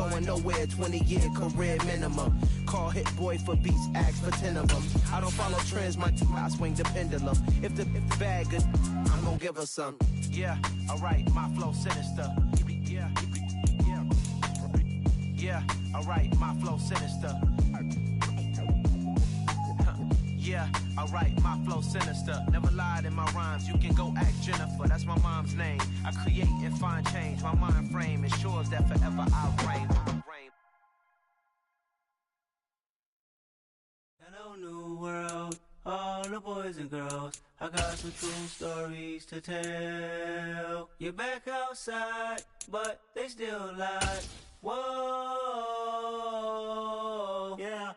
going nowhere, 20-year career minimum. Call Hit Boy for beats, ask for 10 of them. I don't follow trends, my I swing the pendulum. If the bag good, I'm gon' give her some. Yeah, alright, my flow sinister. Yeah, alright, my flow sinister. Yeah, alright, my flow sinister. Never lied in my rhymes, you can go ask Jennifer. That's my mom's name. I create and find change. My mind frame ensures that forever I'll reign. Hello, new world, all the boys and girls. I got some true stories to tell. You're back outside, but they still lie. Whoa, yeah.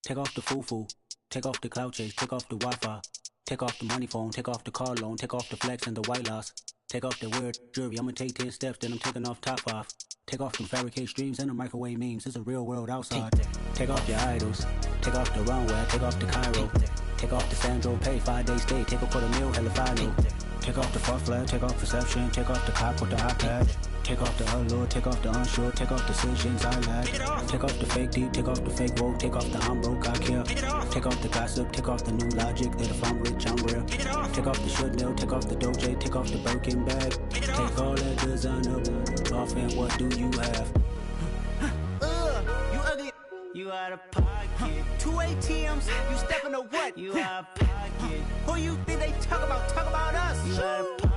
Take off the foo-foo, take off the cloud chase, take off the Wi-Fi, take off the money phone, take off the car loan, take off the flex and the white loss, take off the weird jewelry. I'ma take 10 steps, then I'm taking off top off. Take off them fabricate streams and the microwave memes. It's a real world outside. Take off your idols, take off the runway, take off the Cairo, take off the Sandro Pay, 5-day stay, take a $250,000 hella final. Take off the fuck flag, take off perception, take off the cop with the iPad. Take off the allure, take off the unsure, take off decisions I lack. Take off the fake deep, take off the fake woke, take off the I'm broke, I care. Take off the gossip, take off the new logic that if I'm rich, I'm real. Take off the should know, take off the Doja, take off the Birkin bag. Take all that designer off and what do you have? You ugly, you out of pocket. 2 ATMs, you stepping to what? You out of pocket. Who you think they talk about us? You out of pocket.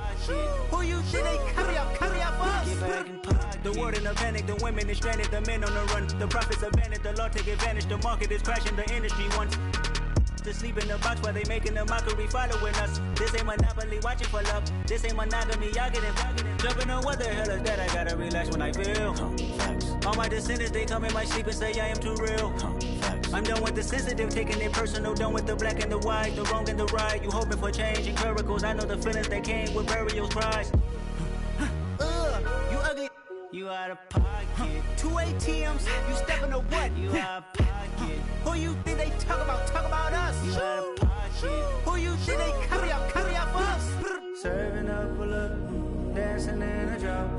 Who you think they carry up for us? Get back in pocket. The world in a panic, the women is stranded, the men on the run. The profits abandoned, the law take advantage. The market is crashing, the industry wants to sleep in the box while they making a mockery following us. This ain't Monopoly, watching for love. This ain't monogamy, y'all getting jumping on what the hell is that? I gotta relax when I feel. All my descendants, they come in my sleep and say I am too real. I'm done with the sensitive, taking it personal. Done with the black and the white, the wrong and the right. You hoping for change and miracles. I know the feelings that came with burial cries. You ugly, you out of pocket. 2 ATMs, you stepping to what? You out of pocket. Who you think they talk about us? You out of pocket. Who you think they carry up for us? Serving up a look, dancing in a drop.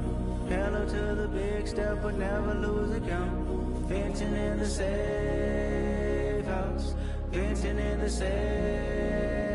Hello to the big step, but never lose a count. Venting in the safe house, venting in the safe.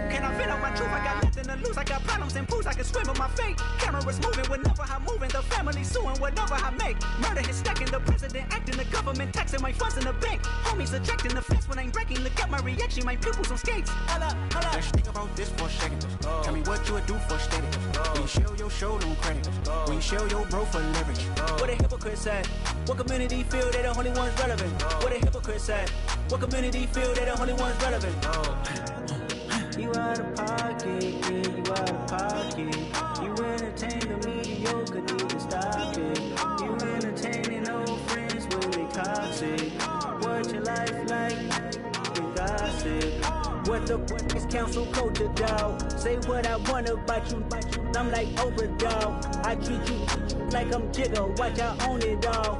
Can I fit out my truth? I got nothing to lose. I got problems and pools. I can swim with my fate. Cameras moving whenever I'm moving. The family suing whatever I make. Murder is stacking. The president acting. The government taxing my funds in the bank. Homies ejecting the fence when I'm breaking. Look at my reaction. My pupils on skates. Holla. Let's think about this for a second. Tell me what you would do for status. When you show your show no credit. When you show your bro for leverage. What a hypocrite said. What community feel they the only ones relevant? What a hypocrite said. What community feel they the only ones relevant? You out of pocket, yeah, you out of pocket. You entertain the mediocre, need to stop it. You entertaining old friends when they toxic. What your life like? You gossip. What the fuck is council culture, dog? Say what I want about you. I'm like Oprah, dog. I treat you like I'm Jigga. Watch I own it all.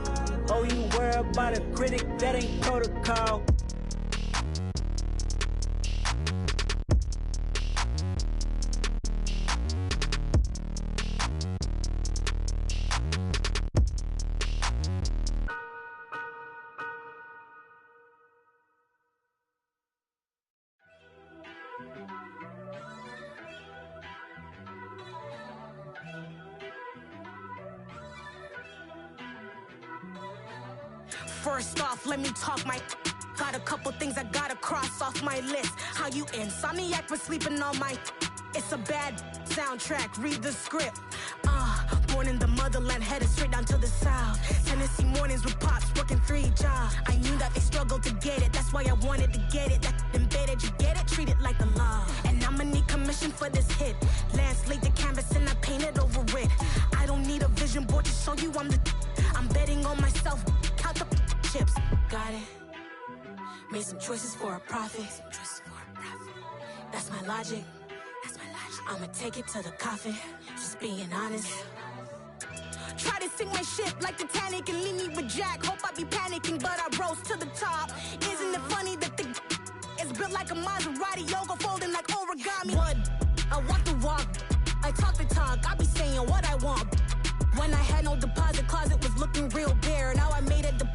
Oh, you worry about a critic? That ain't protocol. First off, let me talk my. Got a couple things I gotta cross off my list. How you insomniac for sleeping on my. It's a bad soundtrack, read the script. Born in the motherland, headed straight down to the south. Tennessee mornings with pops, working 3 jobs. I knew that they struggled to get it, that's why I wanted to get it. That embedded, you get it, treat it like a law. And I'ma need commission for this hit. Lance laid the canvas and I painted over it. I don't need a vision board to show you I'm betting on myself, count the chips. Got it. Made some choices for a profit. That's my logic. I'ma take it to the coffin. Just being honest. Try to sink my ship like Titanic and leave me with Jack. Hope I be panicking, but I rose to the top. Isn't it funny that the is built like a Maserati, yoga folding like origami? What? I walk the walk. I talk the talk. I be saying what I want. When I had no deposit, closet was looking real bare. Now I made a deposit.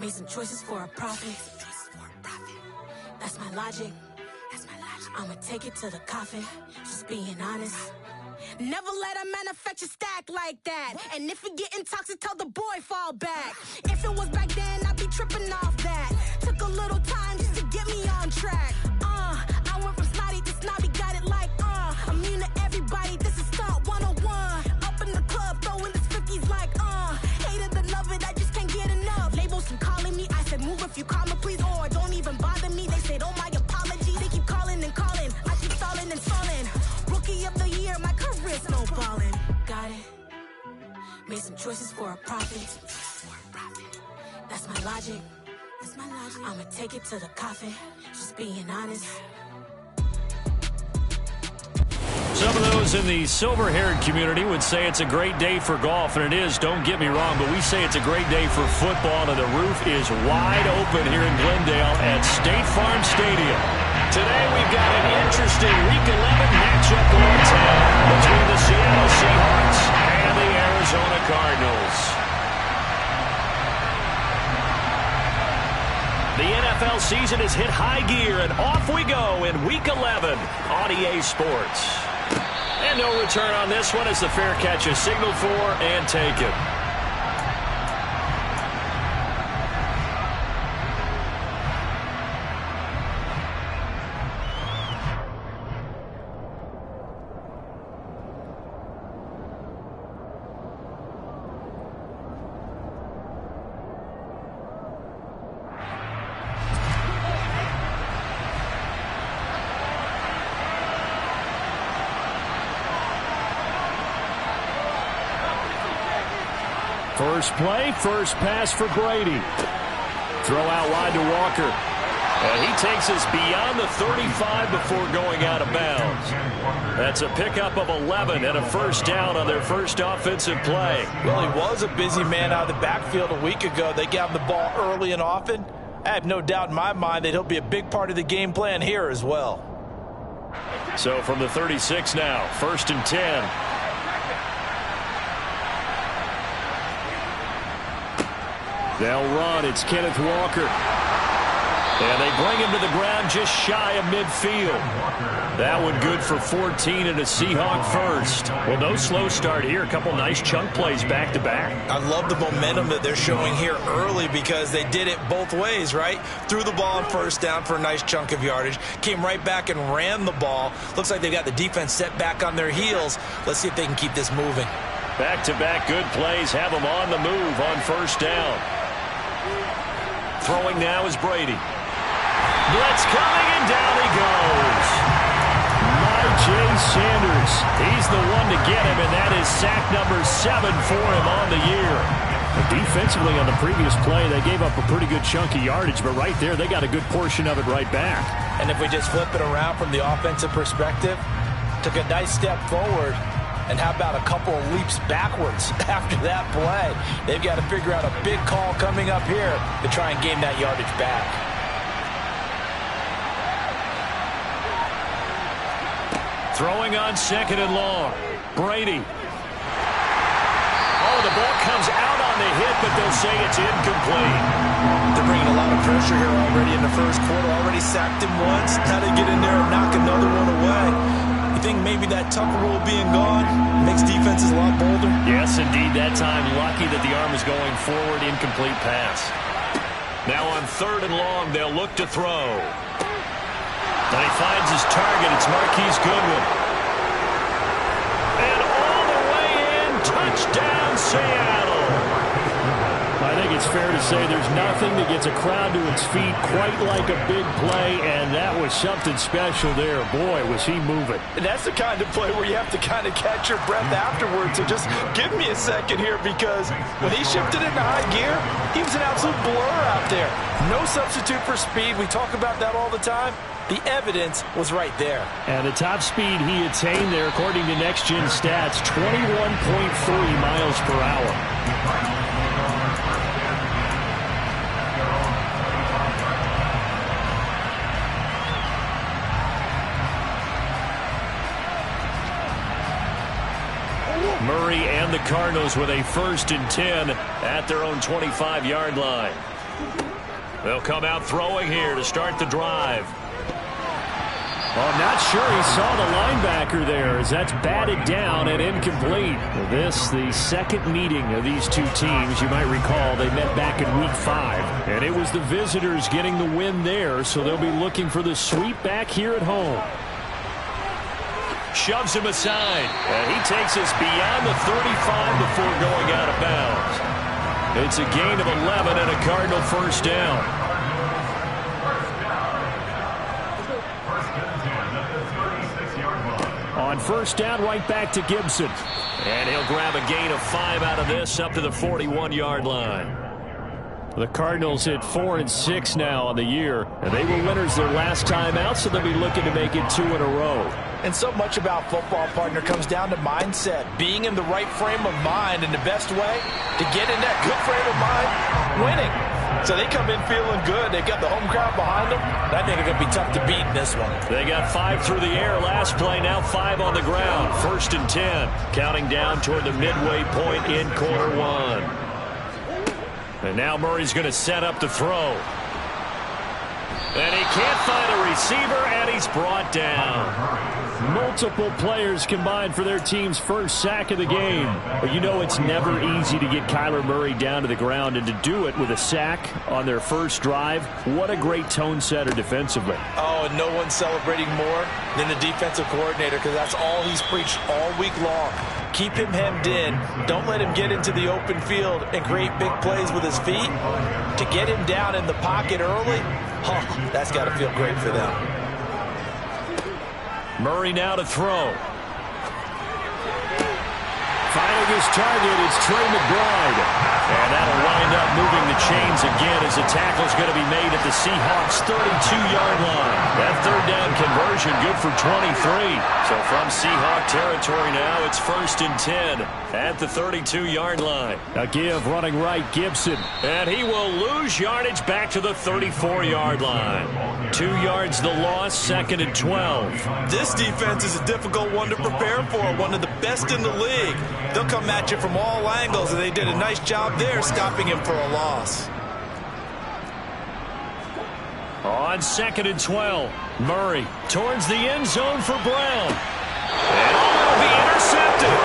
Made some choices for a profit. That's my logic. I'ma take it to the coffin. Just being honest. Never let a manufacture stack like that. And if it getting toxic, tell the boy fall back. If it was back then, I'd be tripping off that. Took a little time just to get me on track. I went from snotty to snobby, got it like immune to everybody, this is stunt 101. Up in the club, throwing this 50s like hate it and love it, I just can't get enough. Labels from calling me, I said move if you call me please, or don't even bother me. They said oh my apology, they keep calling and calling. I keep stalling and stalling. Rookie of the year, my career's snowballing. Got it. Made some choices for a profit. That's my logic. I'ma take it to the coffin. Just being honest. Some of those in the silver-haired community would say it's a great day for golf, and it is, don't get me wrong, but we say it's a great day for football, and the roof is wide open here in Glendale at State Farm Stadium. Today we've got an interesting Week 11 matchup going down between the Seattle Seahawks and the Arizona Cardinals. The NFL season has hit high gear, and off we go in Week 11 on EA Sports. And no return on this one as the fair catch is signaled for and taken. First play, first pass for Brady. Throw out wide to Walker. And he takes us beyond the 35 before going out of bounds. That's a pickup of 11 and a first down on their first offensive play. Well, he was a busy man out of the backfield a week ago. They got him the ball early and often. I have no doubt in my mind that he'll be a big part of the game plan here as well. So from the 36 now, 1st and 10. They'll run. It's Kenneth Walker. And they bring him to the ground just shy of midfield. That one good for 14 and a Seahawk first. Well, no slow start here. A couple nice chunk plays back-to-back. I love the momentum that they're showing here early because they did it both ways, right? Threw the ball on first down for a nice chunk of yardage. Came right back and ran the ball. Looks like they've got the defense set back on their heels. Let's see if they can keep this moving. Back-to-back good plays have them on the move on first down. Throwing now is Brady. Blitz coming, and down he goes. Jay Sanders. He's the one to get him, and that is sack number 7 for him on the year. Defensively on the previous play, they gave up a pretty good chunk of yardage, but right there, they got a good portion of it right back. And if we just flip it around from the offensive perspective, took a nice step forward, and how about a couple of leaps backwards after that play? They've got to figure out a big call coming up here to try and gain that yardage back. Throwing on 2nd and long. Brady. Oh, the ball comes out on the hit, but they'll say it's incomplete. They're bringing a lot of pressure here already in the first quarter. Already sacked him once. Now they get in there and knock another one away. You think maybe that Tucker rule being gone makes defenses a lot bolder? Yes, indeed. That time, lucky that the arm is going forward. Incomplete pass. Now on 3rd and long, they'll look to throw. And he finds his target. It's Marquise Goodwin. And all the way in, touchdown Seattle. I think it's fair to say there's nothing that gets a crowd to its feet quite like a big play, and that was something special there. Boy, was he moving. And that's the kind of play where you have to kind of catch your breath afterwards. So just give me a second here, because when he shifted into high gear, he was an absolute blur out there. No substitute for speed. We talk about that all the time. The evidence was right there. And the top speed he attained there, according to Next Gen Stats, 21.3 miles per hour. Murray and the Cardinals with a 1st and 10 at their own 25-yard line. They'll come out throwing here to start the drive. Well, I'm not sure he saw the linebacker there as that's batted down and incomplete. This, the second meeting of these two teams. You might recall they met back in Week 5. And it was the visitors getting the win there, so they'll be looking for the sweep back here at home. Shoves him aside. And he takes us beyond the 35 before going out of bounds. It's a gain of 11 and a Cardinal first down. On first down, right back to Gibson. And he'll grab a gain of 5 out of this up to the 41-yard line. The Cardinals hit 4-6 now on the year. And they were winners their last time out, so they'll be looking to make it 2 in a row. And so much about football, partner, comes down to mindset. Being in the right frame of mind, and the best way to get in that good frame of mind, winning. So they come in feeling good. They got the home crowd behind them. I think it's going to be tough to beat in this one. They got 5 through the air last play, now 5 on the ground. 1st and 10, counting down toward the midway point in quarter 1. And now Murray's going to set up the throw. And he can't find a receiver, and he's brought down. Multiple players combined for their team's first sack of the game. But you know it's never easy to get Kyler Murray down to the ground, and to do it with a sack on their first drive, what a great tone setter defensively. Oh, and no one's celebrating more than the defensive coordinator, because that's all he's preached all week long. Keep him hemmed in. Don't let him get into the open field and create big plays with his feet. To get him down in the pocket early, that's got to feel great for them. Murray now to throw. Finding his target, it's Trey McBride. And that'll wind up moving the chains again as the tackle's going to be made at the Seahawks' 32-yard line. That third down conversion good for 23. So from Seahawk territory now, it's 1st and 10 at the 32-yard line. A give running right, Gibson. And he will lose yardage back to the 34-yard line. 2 yards the loss, 2nd and 12. This defense is a difficult one to prepare for, one of the best in the league. They'll come at you from all angles, and they did a nice job there stopping him for a loss. On 2nd and 12, Murray towards the end zone for Brown. And it'll be intercepted.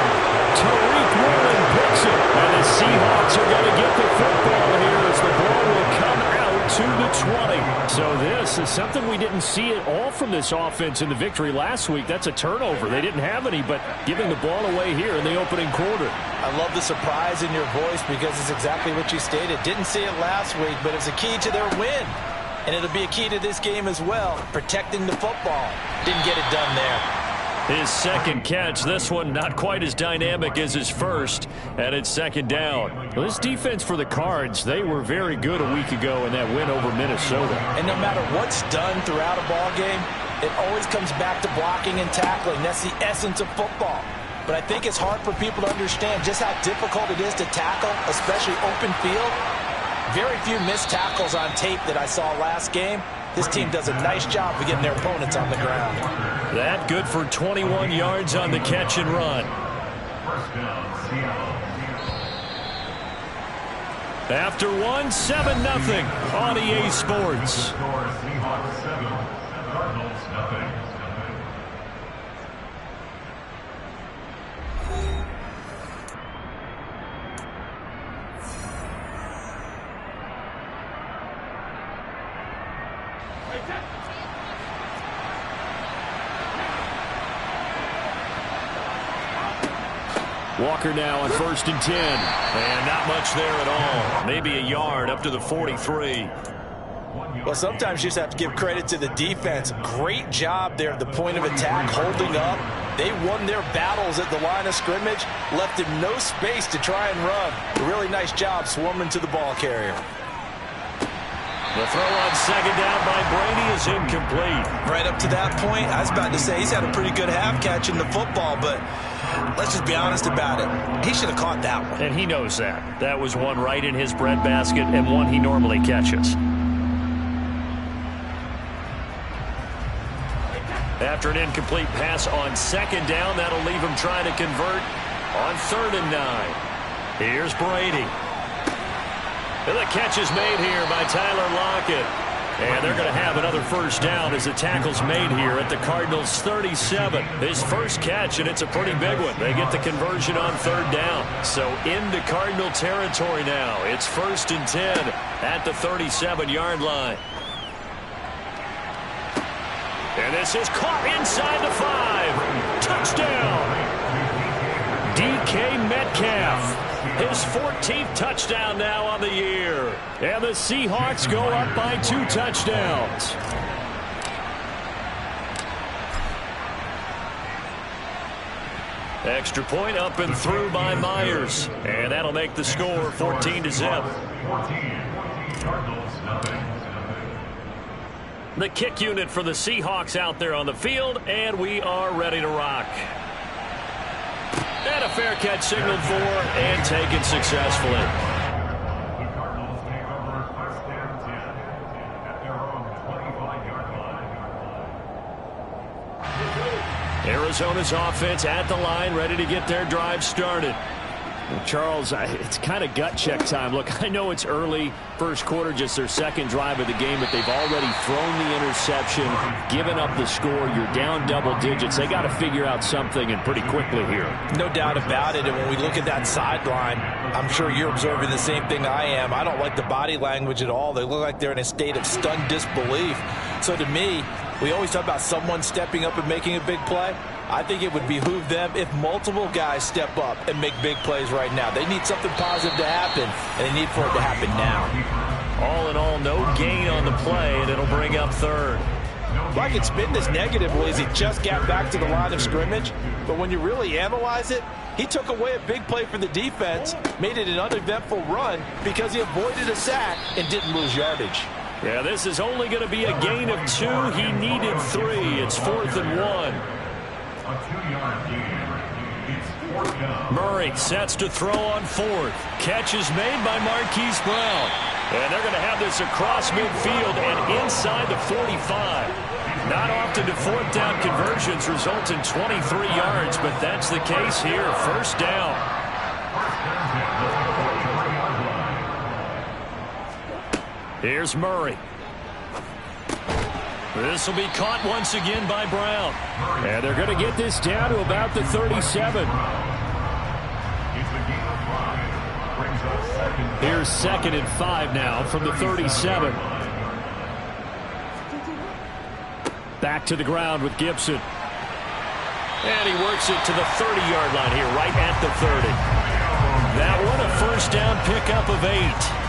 Tariq Woolen picks it. And the Seahawks are going to get the football here as the ball will come out to the 20. So this is something we didn't see at all from this offense in the victory last week. That's a turnover. They didn't have any, but giving the ball away here in the opening quarter. I love the surprise in your voice because it's exactly what you stated. Didn't see it last week, but it's a key to their win. And it'll be a key to this game as well, protecting the football. Didn't get it done there. His second catch, this one not quite as dynamic as his first, and it's 2nd down. Well, this defense for the Cards, they were very good a week ago in that win over Minnesota. And no matter what's done throughout a ball game, it always comes back to blocking and tackling. That's the essence of football. But I think it's hard for people to understand just how difficult it is to tackle, especially open field. Very few missed tackles on tape that I saw last game. This team does a nice job of getting their opponents on the ground. That good for 21 yards on the catch and run. After 1, 7-0 on EA Sports. Walker now on 1st and 10. And not much there at all. Maybe a yard up to the 43. Well, sometimes you just have to give credit to the defense. Great job there at the point of attack, holding up. They won their battles at the line of scrimmage, left him no space to try and run. A really nice job swarming to the ball carrier. The throw on 2nd down by Brady is incomplete. Right up to that point, I was about to say he's had a pretty good half catching the football, but let's just be honest about it. He should have caught that one. And he knows that. That was one right in his breadbasket and one he normally catches. After an incomplete pass on 2nd down, that'll leave him trying to convert on 3rd and 9. Here's Brady. And the catch is made here by Tyler Lockett. And they're going to have another first down as the tackle's made here at the Cardinals' 37. His first catch, and it's a pretty big one. They get the conversion on third down. So into Cardinal territory now. It's 1st and 10 at the 37-yard line. And this is caught inside the 5. Touchdown. DK Metcalf. His 14th touchdown now on the year. And the Seahawks go up by 2 touchdowns. Extra point up and through by Myers. And that'll make the score 14-0. The kick unit for the Seahawks out there on the field, and we are ready to rock. And a fair catch signaled for and taken successfully. The Cardinals take over 1st and 10 at their own 25-yard line. Arizona's offense at the line, ready to get their drive started. Well, Charles, it's kind of gut check time. Look, I know it's early, first quarter, just their second drive of the game, but they've already thrown the interception, given up the score. You're down double digits. They got to figure out something, and pretty quickly here. No doubt about it. And when we look at that sideline, I'm sure you're observing the same thing I am. I don't like the body language at all. They look like they're in a state of stunned disbelief. So to me, we always talk about someone stepping up and making a big play. I think it would behoove them if multiple guys step up and make big plays right now. They need something positive to happen, and they need for it to happen now. All in all, no gain on the play, and it'll bring up third. Well, I can spin this negatively as he just got back to the line of scrimmage, but when you really analyze it, he took away a big play for the defense, made it an uneventful run because he avoided a sack and didn't lose yardage. Yeah, this is only going to be a gain of 2. He needed 3. It's 4th and 1. A 2-yard gain. It's 4th down. Murray sets to throw on 4th. Catch is made by Marquise Brown. And they're going to have this across midfield and inside the 45. Not often do 4th down conversions result in 23 yards, but that's the case here. First down. Here's Murray. This will be caught once again by Brown. And they're going to get this down to about the 37. Here's 2nd and 5 now from the 37. Back to the ground with Gibson. And he works it to the 30-yard line here, right at the 30. That one a first down pickup of 8.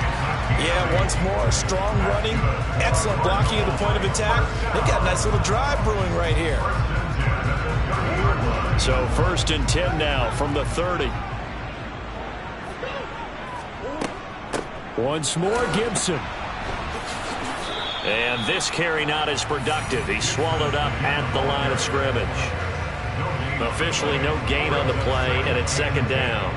Yeah, once more, strong running, excellent blocking at the point of attack. They've got a nice little drive brewing right here. So 1st and 10 now from the 30. Once more, Gibson. And this carry not as productive. He's swallowed up at the line of scrimmage. Officially no gain on the play, and it's 2nd down.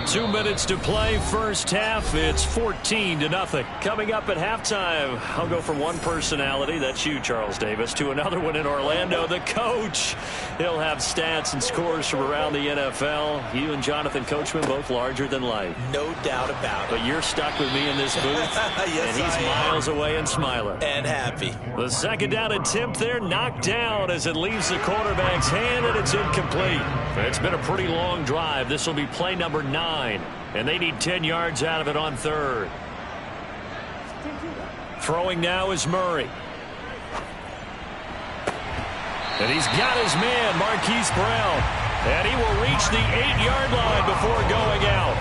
2 minutes to play, first half. It's 14-0. Coming up at halftime, I'll go from one personality, that's you, Charles Davis, to another one in Orlando, the coach. He'll have stats and scores from around the NFL. You and Jonathan Coachman both larger than life. No doubt about it. But you're stuck with me in this booth, yes, and he's miles away and smiling. And happy. The 2nd down attempt there, knocked down as it leaves the quarterback's hand, and it's incomplete. It's been a pretty long drive. This will be play number 9, and they need 10 yards out of it on 3rd. Throwing now is Murray. And he's got his man, Marquise Brown. And he will reach the 8-yard line before going out.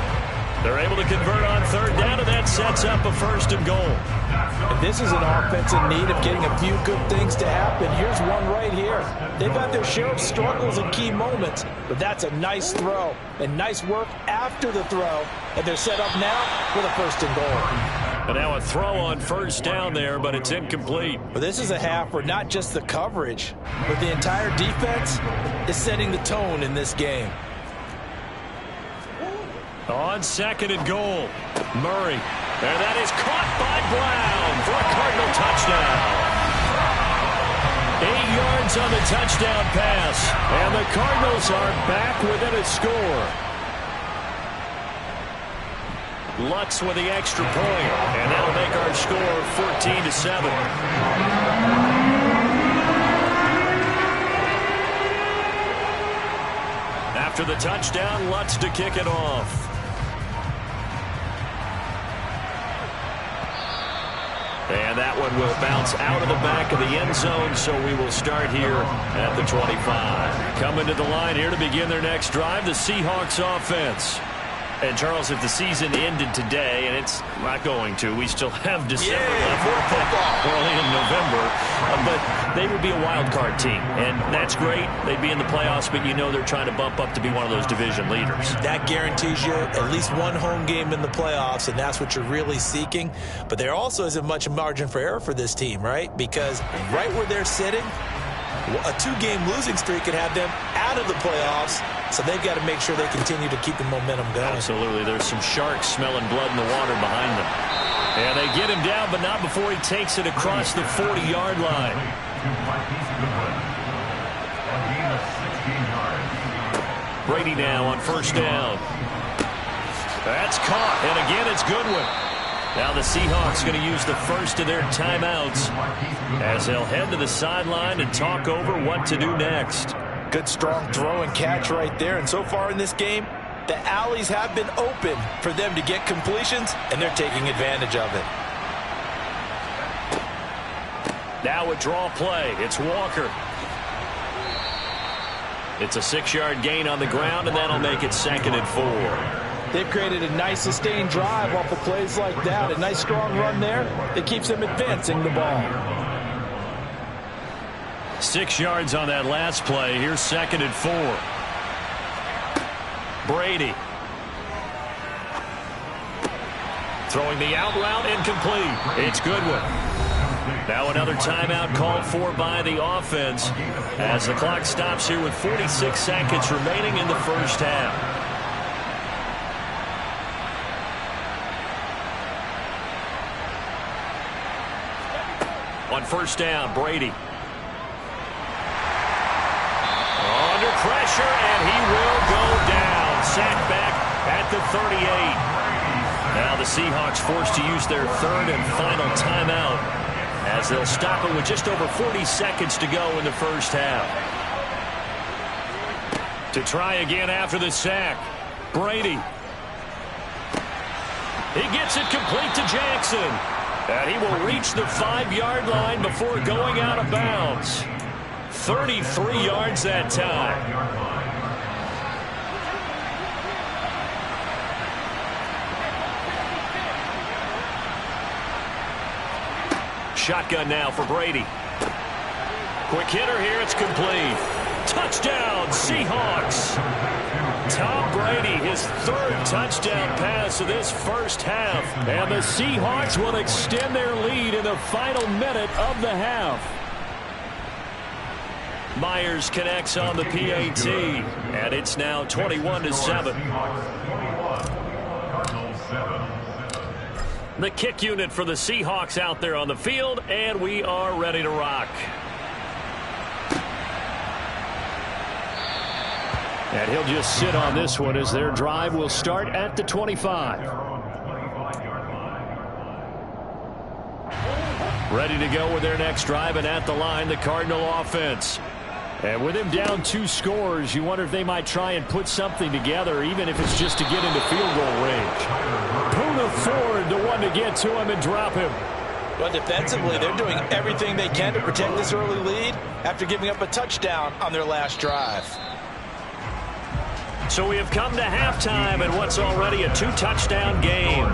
They're able to convert on 3rd down, and that sets up a 1st and goal. And this is an offense in need of getting a few good things to happen. Here's one right here. They've had their share of struggles in key moments, but that's a nice throw and nice work after the throw. And they're set up now for the 1st and goal. And now a throw on 1st down there, but it's incomplete. But this is a half where not just the coverage, but the entire defense is setting the tone in this game. On 2nd and goal, Murray. And that is caught by Brown for a Cardinal touchdown. 8 yards on the touchdown pass. And the Cardinals are back within a score. Lutz with the extra point, and that'll make our score 14-7. After the touchdown, Lutz to kick it off. And that one will bounce out of the back of the end zone, so we will start here at the 25. Coming to the line here to begin their next drive, the Seahawks offense. And, Charles, if the season ended today, and it's not going to, we still have December left. We're only in November. But they would be a wild card team, and that's great. They'd be in the playoffs, but you know they're trying to bump up to be one of those division leaders. That guarantees you at least one home game in the playoffs, and that's what you're really seeking. But there also isn't much margin for error for this team, right? Because right where they're sitting, a 2-game losing streak could have them out of the playoffs, so they've got to make sure they continue to keep the momentum going. Absolutely. There's some sharks smelling blood in the water behind them. And they get him down, but not before he takes it across the 40-yard line. Brady now on first down. That's caught, and again it's Goodwin. Now the Seahawks going to use the first of their timeouts as they'll head to the sideline and talk over what to do next. Good, strong throw and catch right there. And so far in this game, the alleys have been open for them to get completions, and they're taking advantage of it. Now a draw play. It's Walker. It's a 6-yard gain on the ground, and that'll make it 2nd and 4. They've created a nice sustained drive off of plays like that. A nice strong run there that keeps them advancing the ball. 6 yards on that last play. Here's 2nd and 4. Brady. Throwing the out route, incomplete. It's Goodwin. Now another timeout called for by the offense as the clock stops here with 46 seconds remaining in the first half. On first down, Brady. Under pressure, and he will go down. Sacked back at the 38. Now the Seahawks forced to use their 3rd and final timeout as they'll stop it with just over 40 seconds to go in the first half. To try again after the sack, Brady. He gets it complete to Jackson. And he will reach the 5-yard line before going out of bounds. 33 yards that time. Shotgun now for Brady. Quick hitter here. It's complete. Touchdown, Seahawks. Tom Brady, his 3rd touchdown pass of this first half. And the Seahawks will extend their lead in the final minute of the half. Myers connects on the PAT, and it's now 21-7. The kick unit for the Seahawks out there on the field, and we are ready to rock. And he'll just sit on this one as their drive will start at the 25. Ready to go with their next drive, and at the line, the Cardinal offense. And with him down 2 scores, you wonder if they might try and put something together, even if it's just to get into field goal range. Poona Ford, the one to get to him and drop him. Well, defensively, they're doing everything they can to protect this early lead after giving up a touchdown on their last drive. So we have come to halftime in what's already a 2-touchdown game.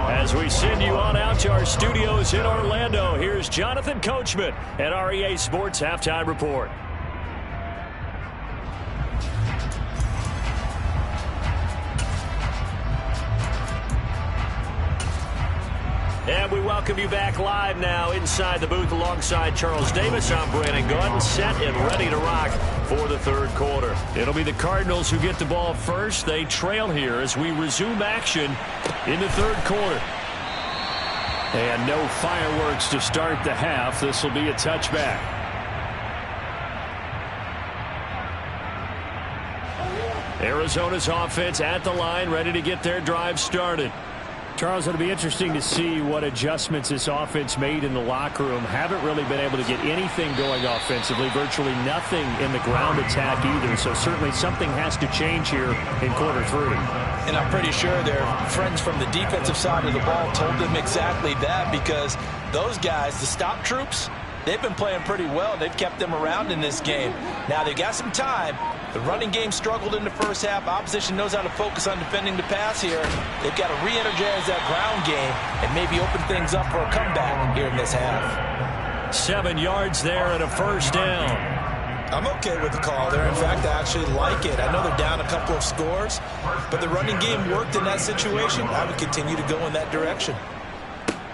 As we send you on out to our studios in Orlando, here's Jonathan Coachman at REA Sports Halftime Report. And we welcome you back live now inside the booth alongside Charles Davis. I'm Brandon Gaudin, set and ready to rock for the 3rd quarter. It'll be the Cardinals who get the ball first. They trail here as we resume action in the 3rd quarter. And no fireworks to start the half. This will be a touchback. Arizona's offense at the line, ready to get their drive started. Charles, it'll be interesting to see what adjustments this offense made in the locker room. Haven't really been able to get anything going offensively, virtually nothing in the ground attack either. So certainly something has to change here in quarter 3. And I'm pretty sure their friends from the defensive side of the ball told them exactly that, because those guys, the stop troops, they've been playing pretty well. They've kept them around in this game. Now they've got some time. The running game struggled in the first half. Opposition knows how to focus on defending the pass here. They've got to re-energize that ground game and maybe open things up for a comeback here in this half. 7 yards there and a first down. I'm okay with the call there. In fact, I actually like it. I know they're down a couple of scores, but the running game worked in that situation. I would continue to go in that direction.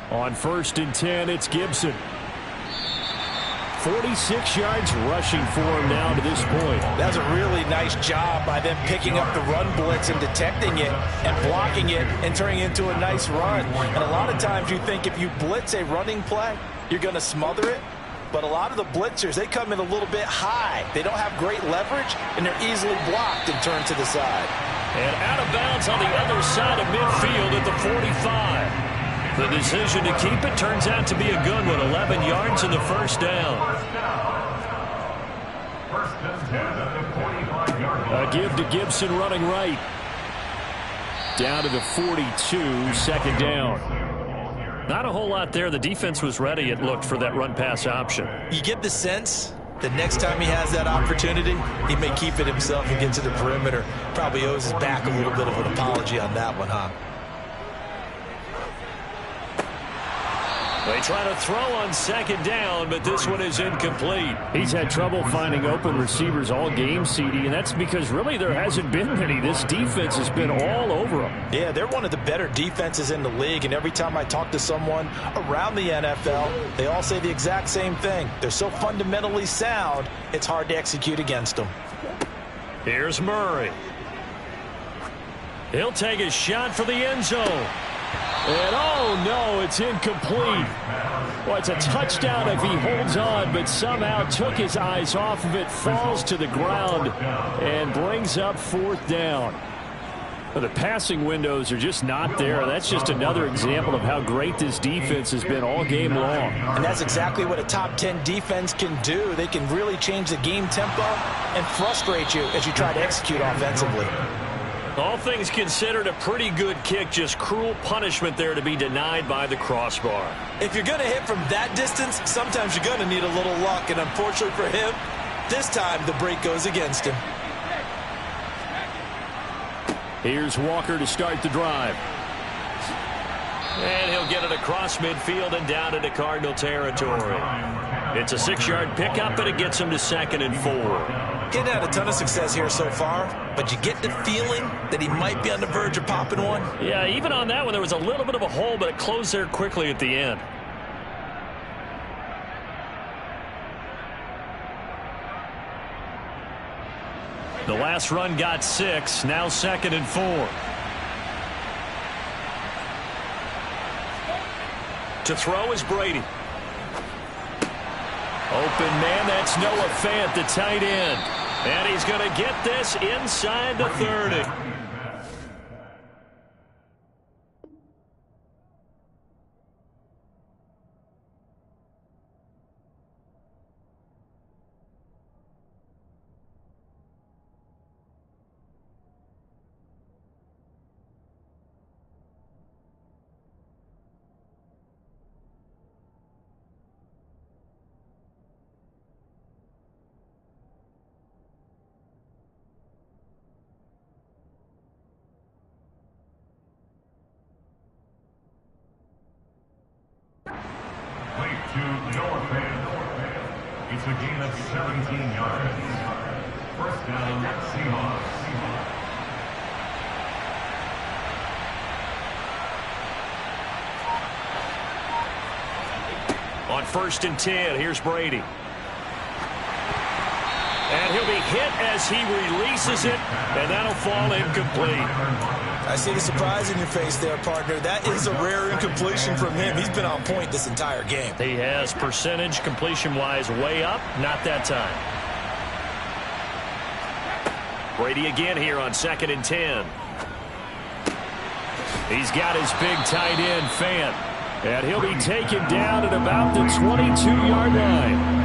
On 1st and 10, it's Gibson. 46 yards rushing for him now to this point. That's a really nice job by them picking up the run blitz and detecting it and blocking it and turning it into a nice run. And a lot of times you think if you blitz a running play, you're going to smother it. But a lot of the blitzers, they come in a little bit high. They don't have great leverage, and they're easily blocked and turned to the side. And out of bounds on the other side of midfield at the 45. The decision to keep it turns out to be a good one. 11 yards in the first down. First and 10 at the 45-yard line. A give to Gibson running right. Down to the 42, second down. Not a whole lot there. The defense was ready, it looked, for that run-pass option. You get the sense that next time he has that opportunity, he may keep it himself and get to the perimeter. Probably owes his back a little bit of an apology on that one, huh? They try to throw on second down, but this one is incomplete. He's had trouble finding open receivers all game, CD, and that's because really there hasn't been many. This defense has been all over them. Yeah, they're one of the better defenses in the league, and every time I talk to someone around the NFL, they all say the exact same thing. They're so fundamentally sound, it's hard to execute against them. Here's Murray. He'll take a shot for the end zone. And oh no, it's incomplete. Well, it's a touchdown if he holds on, but somehow took his eyes off of it, falls to the ground, and brings up 4th down. Well, the passing windows are just not there. That's just another example of how great this defense has been all game long. And that's exactly what a top 10 defense can do. They can really change the game tempo and frustrate you as you try to execute offensively. All things considered, a pretty good kick. Just cruel punishment there to be denied by the crossbar. If you're going to hit from that distance, sometimes you're going to need a little luck. And unfortunately for him, this time the break goes against him. Here's Walker to start the drive. And he'll get it across midfield and down into Cardinal territory. It's a 6-yard pickup, and it gets him to 2nd and 4. Getting had a ton of success here so far, but you get the feeling that he might be on the verge of popping one. Yeah, even on that one, there was a little bit of a hole, but it closed there quickly at the end. The last run got 6, now 2nd and 4. To throw is Brady. Open man, that's Noah Fant, the tight end. And he's going to get this inside the 30. To Noah Fant. It's a gain of 17 yards. First down, Seahawks. On 1st and 10, here's Brady. And he'll be hit as he releases it, and that'll fall incomplete. I see the surprise in your face there, partner. That is a rare incompletion from him. He's been on point this entire game. He has percentage completion-wise way up. Not that time. Brady again here on 2nd and 10. He's got his big tight end, Fant. And he'll be taken down at about the 22-yard line.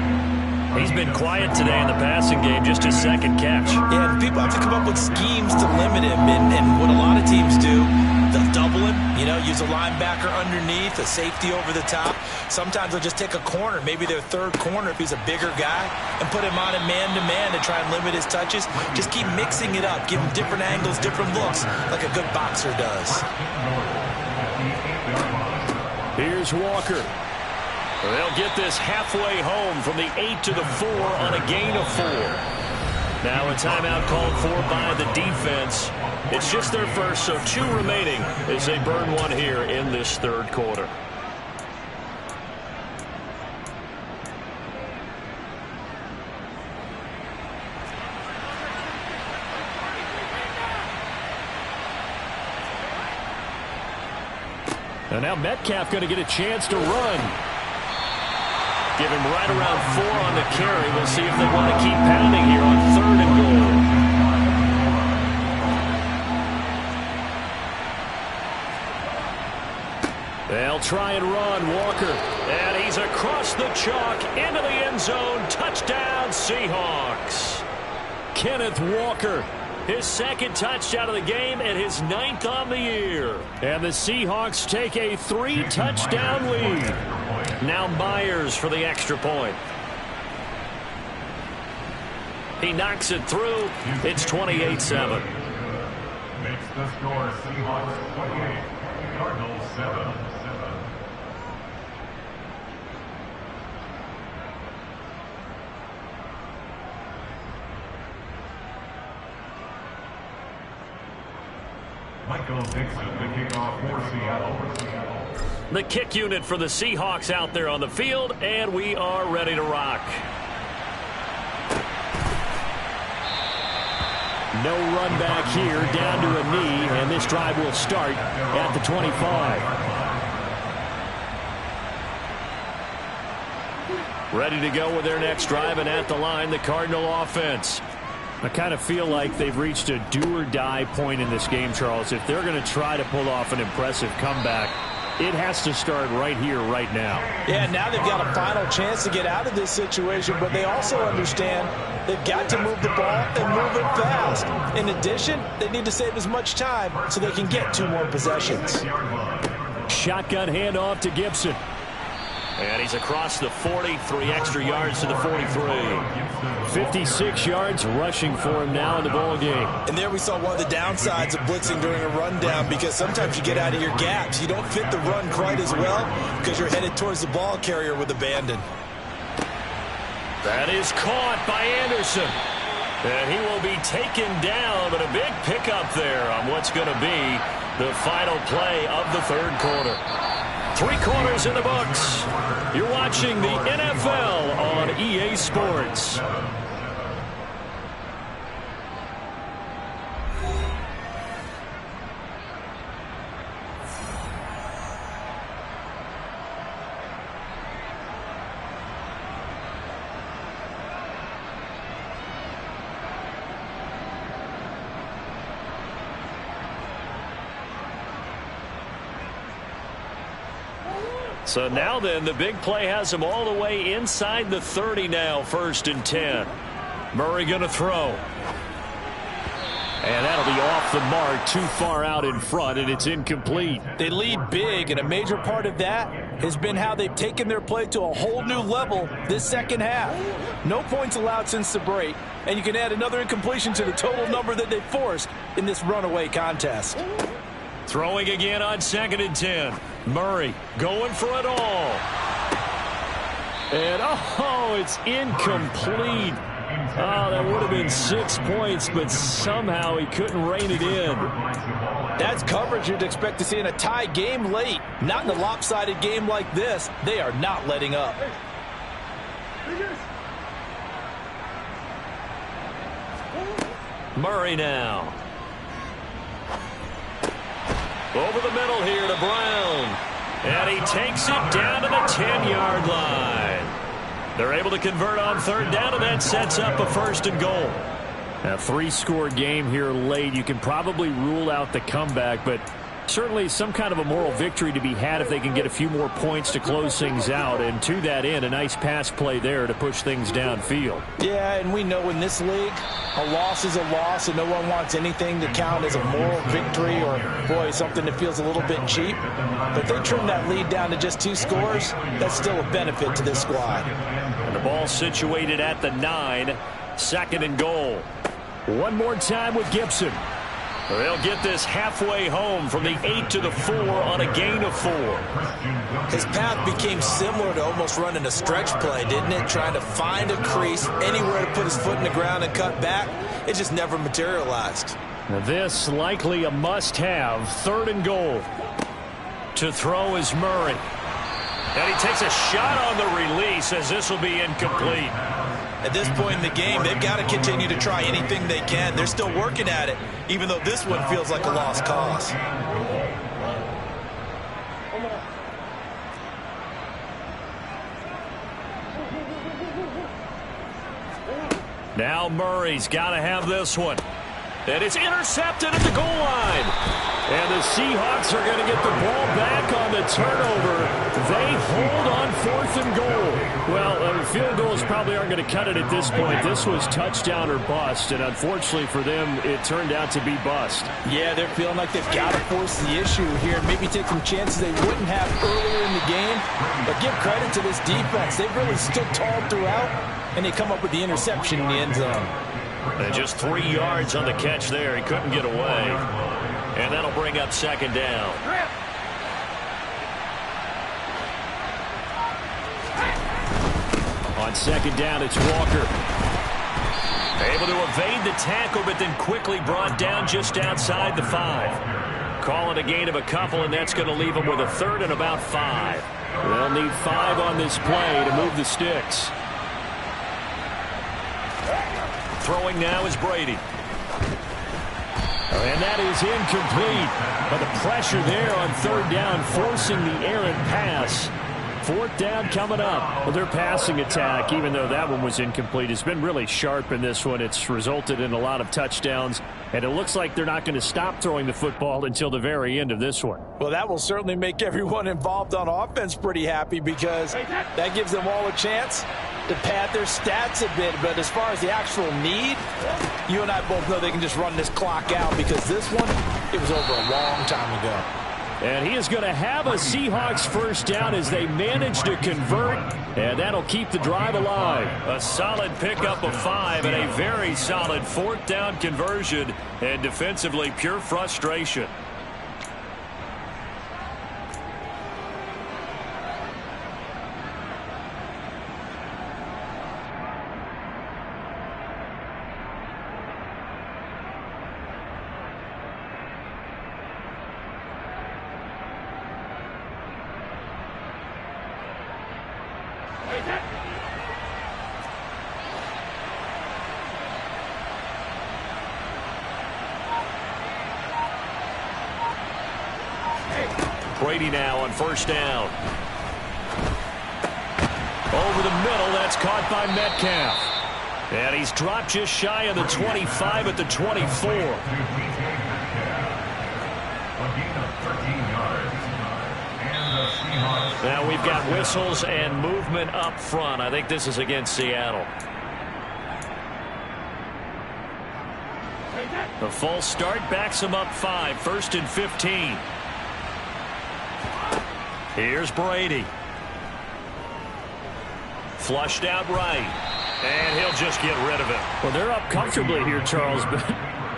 He's been quiet today in the passing game, just his second catch. Yeah, and people have to come up with schemes to limit him. And what a lot of teams do, they'll double him, use a linebacker underneath, a safety over the top. Sometimes they'll just take a corner, maybe their third corner if he's a bigger guy, and put him on a man-to-man to try and limit his touches. Just keep mixing it up, give him different angles, different looks, like a good boxer does. Here's Walker. They'll get this halfway home from the 8 to the 4 on a gain of 4. Now a timeout called for by the defense. It's just their first, so 2 remaining as they burn one here in this third quarter. And now Metcalf going to get a chance to run. Give him right around 4 on the carry. We'll see if they want to keep pounding here on 3rd and goal. They'll try and run. Walker. And he's across the chalk into the end zone. Touchdown, Seahawks. Kenneth Walker. His second touchdown of the game and his 9th on the year. And the Seahawks take a 3-touchdown lead. Now Myers for the extra point. He knocks it through. It's 28-7. Makes the score Seahawks 28, Cardinals 7. Michael Dixon, the kickoff for Seattle. The kick unit for the Seahawks out there on the field, and we are ready to rock. No run back here, down to a knee, and this drive will start at the 25. Ready to go with their next drive, and at the line, the Cardinal offense. I kind of feel like they've reached a do-or-die point in this game, Charles. If they're going to try to pull off an impressive comeback, it has to start right here, right now. Yeah, now they've got a final chance to get out of this situation, but they also understand they've got to move the ball and move it fast. In addition, they need to save as much time so they can get 2 more possessions. Shotgun handoff to Gibson. And he's across the 40, 3 extra yards to the 43. 56 yards rushing for him now in the ball game. And there we saw one of the downsides of blitzing during a rundown, because sometimes you get out of your gaps. You don't fit the run quite as well because you're headed towards the ball carrier with abandon. That is caught by Anderson. And he will be taken down, but a big pickup there on what's going to be the final play of the third quarter. 3 quarters in the books. You're watching the NFL on EA Sports. So now then, the big play has him all the way inside the 30 now, 1st and 10. Murray going to throw. And that'll be off the mark, too far out in front, and it's incomplete. They lead big, and a major part of that has been how they've taken their play to a whole new level this second half. No points allowed since the break, and you can add another incompletion to the total number that they forced in this runaway contest. Throwing again on 2nd and 10. Murray going for it all. And, it's incomplete. Oh, that would have been 6 points, but somehow he couldn't rein it in. That's coverage you'd expect to see in a tie game late. Not in a lopsided game like this. They are not letting up. Murray now. Over the middle here to Brown. And he takes it down to the 10-yard line. They're able to convert on 3rd down, and that sets up a 1st and goal. A 3-score game here late. You can probably rule out the comeback, but Certainly some kind of a moral victory to be had if they can get a few more points to close things out. And to that end, a nice pass play there to push things downfield. Yeah, and we know in this league, a loss is a loss, and no one wants anything to count as a moral victory or, boy, something that feels a little bit cheap. But if they trim that lead down to just 2 scores, that's still a benefit to this squad. And the ball situated at the 9, 2nd and goal. One more time with Gibson. They'll get this halfway home from the 8 to the 4 on a gain of 4. His path became similar to almost running a stretch play, didn't it? Trying to find a crease, anywhere to put his foot in the ground and cut back. It just never materialized. Now this likely a must-have. 3rd and goal. To throw is Murray. And he takes a shot on the release as this will be incomplete. At this point in the game, they've got to continue to try anything they can. They're still working at it, even though this one feels like a lost cause. Now Murray's got to have this one. And it's intercepted at the goal line. And the Seahawks are going to get the ball back on the turnover. They hold on 4th and goal. Well, field goals probably aren't going to cut it at this point. This was touchdown or bust, and unfortunately for them, it turned out to be bust. Yeah, they're feeling like they've got to force the issue here and maybe take some chances they wouldn't have earlier in the game. But give credit to this defense. They've really stood tall throughout, and they come up with the interception in the end zone. And just 3 yards on the catch there. He couldn't get away. And that'll bring up 2nd down. On 2nd down, it's Walker. Able to evade the tackle, but then quickly brought down just outside the 5. Call it a gain of a couple, and that's going to leave them with a 3rd and about 5. They'll need 5 on this play to move the sticks. Throwing now is Brady. And that is incomplete. But the pressure there on 3rd down, forcing the errant pass. 4th down coming up. Well, their passing attack, even though that one was incomplete, has been really sharp in this one. It's resulted in a lot of touchdowns, and it looks like they're not going to stop throwing the football until the very end of this one. Well, that will certainly make everyone involved on offense pretty happy, because that gives them all a chance to pad their stats a bit. But as far as the actual need, you and I both know they can just run this clock out, because this one, it was over a long time ago. And he is going to have a Seahawks 1st down as they manage to convert, and that'll keep the drive alive. A solid pickup of 5 and a very solid 4th down conversion, and defensively pure frustration. Brady now on 1st down. Over the middle, that's caught by Metcalf. And he's dropped just shy of the 25 at the 24. Now we've got whistles and movement up front. I think this is against Seattle. The false start backs him up 5, 1st and 15. Here's Brady. Flushed out right. And he'll just get rid of it. Well, they're up comfortably here, Charles, but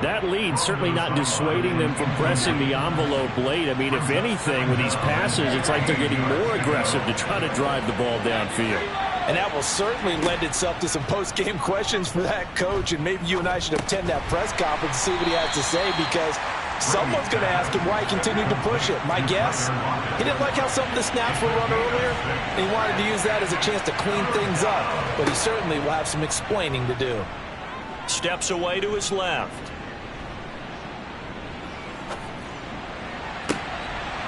that lead certainly not dissuading them from pressing the envelope late. I mean, if anything, with these passes, it's like they're getting more aggressive to try to drive the ball downfield. And that will certainly lend itself to some post-game questions for that coach. And maybe you and I should attend that press conference to see what he has to say, because someone's going to ask him why he continued to push it. My guess, he didn't like how some of the snaps were run earlier, and he wanted to use that as a chance to clean things up. But he certainly will have some explaining to do. Steps away to his left.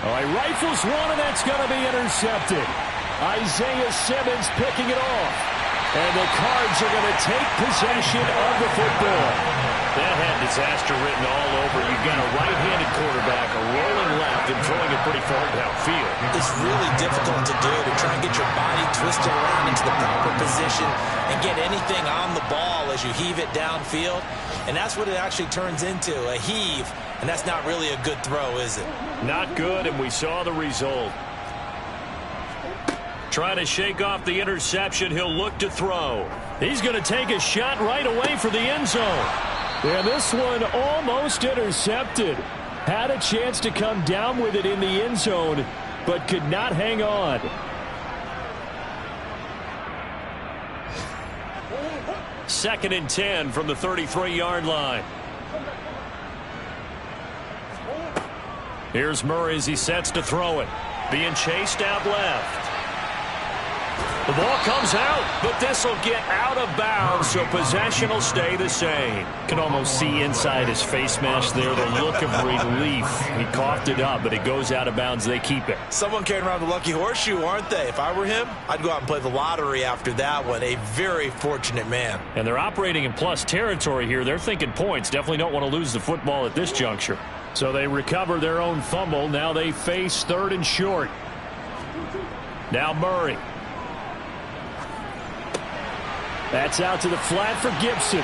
All right, rifles one, and that's going to be intercepted. Isaiah Simmons picking it off. And the Cards are going to take possession of the football. That had disaster written all over. You've got a right-handed quarterback, a rolling left, and throwing it pretty far downfield. It's really difficult to do, to try and get your body twisted around into the proper position and get anything on the ball as you heave it downfield. And that's what it actually turns into, a heave. And that's not really a good throw, is it? Not good, and we saw the result. Trying to shake off the interception. He'll look to throw. He's going to take a shot right away for the end zone. And this one almost intercepted. Had a chance to come down with it in the end zone, but could not hang on. Second and 10 from the 33-yard line. Here's Murray as he sets to throw it. Being chased out left. The ball comes out, but this will get out of bounds, so possession will stay the same. Can almost see inside his face mask there the look of relief. He coughed it up, but it goes out of bounds. They keep it. Someone carrying around the lucky horseshoe, aren't they? If I were him, I'd go out and play the lottery after that one. A very fortunate man. And they're operating in plus territory here. They're thinking points. Definitely don't want to lose the football at this juncture. So they recover their own fumble. Now they face third and short. Now Murray. That's out to the flat for Gibson.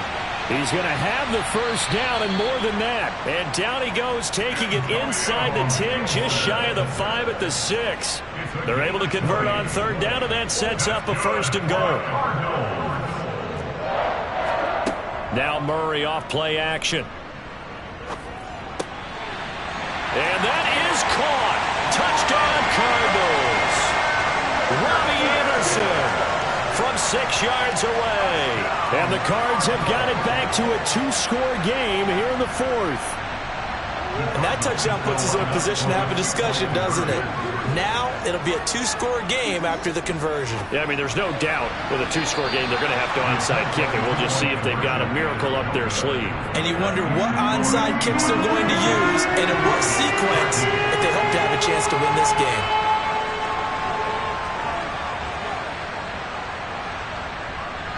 He's going to have the first down and more than that. And down he goes, taking it inside the 10, just shy of the 5 at the 6. They're able to convert on third down, and that sets up a first and goal. Now Murray off play action. And that is caught. Touchdown Cardinals. Robbie Anderson from 6 yards away. And the Cards have got it back to a 2-score game here in the 4th. And that touchdown puts us in a position to have a discussion, doesn't it? Now it'll be a 2-score game after the conversion. Yeah, I mean, there's no doubt with a 2-score game they're going to have to onside kick, and we'll just see if they've got a miracle up their sleeve. And you wonder what onside kicks they're going to use and in what sequence if they hope to have a chance to win this game.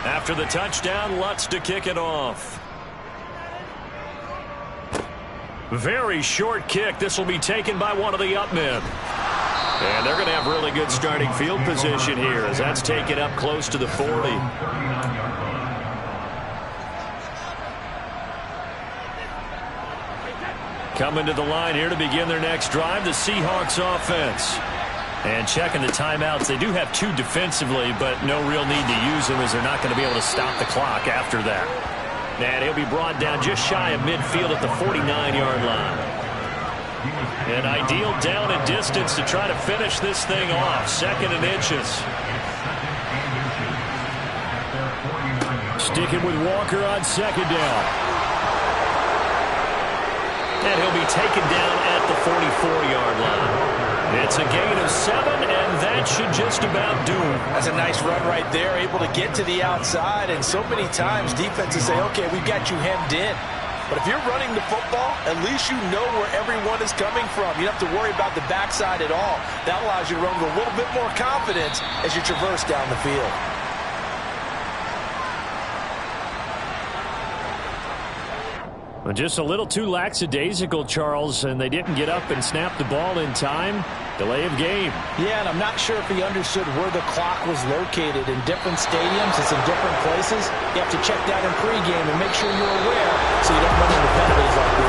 After the touchdown, Lutz to kick it off. Very short kick. This will be taken by one of the up men. And they're going to have really good starting field position here as that's taken up close to the 40. Coming to the line here to begin their next drive, the Seahawks offense. And checking the timeouts. They do have 2 defensively, but no real need to use them as they're not going to be able to stop the clock after that. And he'll be brought down just shy of midfield at the 49-yard line. An ideal down and distance to try to finish this thing off. 2nd and inches. Sticking with Walker on 2nd down. And he'll be taken down at the 44-yard line. It's a gain of 7, and that should just about do it. That's a nice run right there, able to get to the outside. And so many times defenses say, okay, we've got you hemmed in. But if you're running the football, at least you know where everyone is coming from. You don't have to worry about the backside at all. That allows you to run with a little bit more confidence as you traverse down the field. Just a little too lackadaisical, Charles, and they didn't get up and snap the ball in time. Delay of game. Yeah, and I'm not sure if he understood where the clock was located. In different stadiums, it's in different places. You have to check that in pregame and make sure you're aware so you don't run into penalties like this.